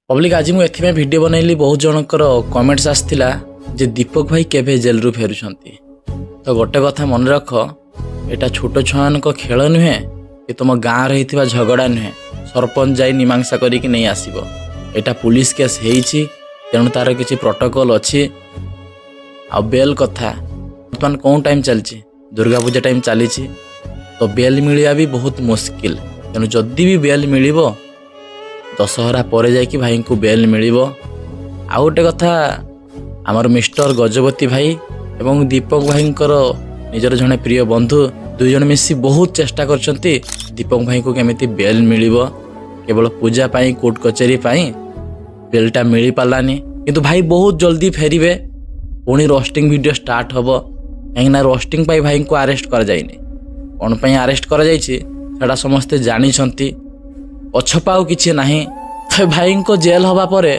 Public आज मुझे video बनैली बहुत जनकर कमेंट्स आसला जे दीपक भाई केवे जेल रु फेरुछंती। तो गोटे कथा मन रख, एटा छोट छुआन खेल नुहे कि तुम गाँव रही झगड़ा नुहे सरपंच जाई मीमांसा करिकी नहीं आसीबो। एटा पुलिस केस हेइछि, तेणु तार किछि प्रोटोकॉल अच्छी। आ बेल कथा बर्तमान कौन टाइम चलछि, दुर्गा पूजा टाइम चली, तो बेल मिलिया भी बहुत मुश्किल। तेणु जदि भी बेल मिलिबो दशहरा पर जाकि भाई को बेल मिलिबो। आ गोटे कथा आमर मिस्टर गजपति भाई एवं दीपक भाई निजर जड़े प्रिय बंधु दुई जन मिसी बहुत चेष्टा करछंती दीपक भाई को केमिति बेल मिलिबो। केवल पूजा पाई कोर्ट कचेरी पाई बेलटा मिली पालानी, किंतु भाई बहुत जल्दी फेरिबे। पुणी रोस्टिंग वीडियो स्टार्ट हबो, कहीं रोस्टिंग पाई भाई को अरेस्ट कर जाइनी। कौन पाई अरेस्ट कर जाइछि सेटा समस्ते जानी छंती, पछपाऊ किछि नाही। भाई को जेल हवा परे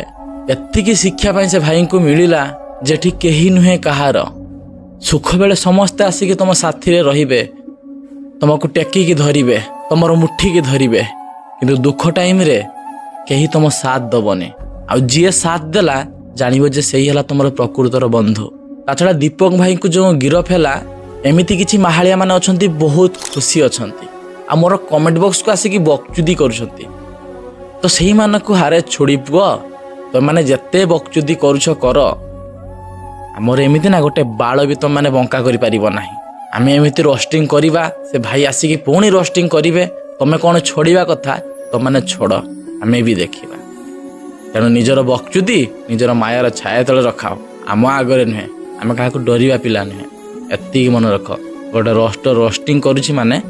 एतिकी शिक्षा पाई से भाई को मिलिला जेठी केही नुहे कहार। सुख बेले समस्ते आसिक तुम साथी रे रहिबे, तुमको टेकी की धरिबे, तुमर मुठी की धरिबे, किंतु दुख टाइम रे केही तुम साथ दबनी। आ जी साथ देला जानिबो जे सेही हला तुमर प्रकृतर बंधु। ताछड़ा दीपक भाई को जो गिरफ हैला एमिति किछि माहालिया माने अछंती बहुत खुशी अछंती। आ मोर कमेंट बॉक्स को आसिक बकचुदी करुछंती, तो सेही मान को हारे छोड़िबो। तो माने जत्ते बकचुदी करूछ कर, आमर एमिति ना गोटे बाळ भी तुम माने बंका करि परिबो नाही। आमे एमिति रोस्टिंग करिबा, से भाई आसिक पुणी रोस्टिंग करिवे, तमे कोन छोड़िबा कथा तो माने छोड़, आमे भी देखिबा। तेणु निजर बकचुदी निजर मायार छाया तले रखाओ, आम आगरे नुहे, आमे काहाको डरिबा पिला नुहे। एतिक मन रख, गोटे रोस्टिंग करुछि माने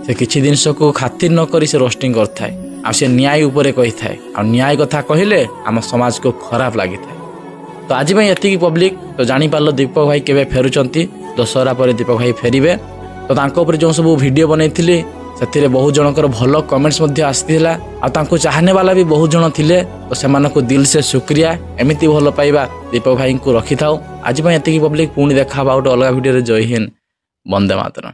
से किछि जिनिस को खातिर न करी से रोस्टिंग करथाय, आ से न्याय उपरे कहि थाए। आ न्याय कथा कहिले आम समाज को खराब लागि थाए। तो आज भाई एतिकी पब्लिक तो जानी पारलो दीपक भाई केबे फेरुचंती। दशहरा पर दीपक भाई फेरिबे। तो तांको ऊपर जो सब वीडियो बनैथिले सेथिरे बहुत जनकर भलो कमेंट्स मध्ये आस्थिला। आ तांको चाहने वाला भी बहुत जन थिले, तो सेमानको दिल से शुक्रिया। एमिति भलो पाइबा दीपक भाई को रखि थाओ। आज भाई एतिकी पब्लिक पुणी देखा गोटे अलग वीडियो रे। जय हिंद, वंदे मातरम।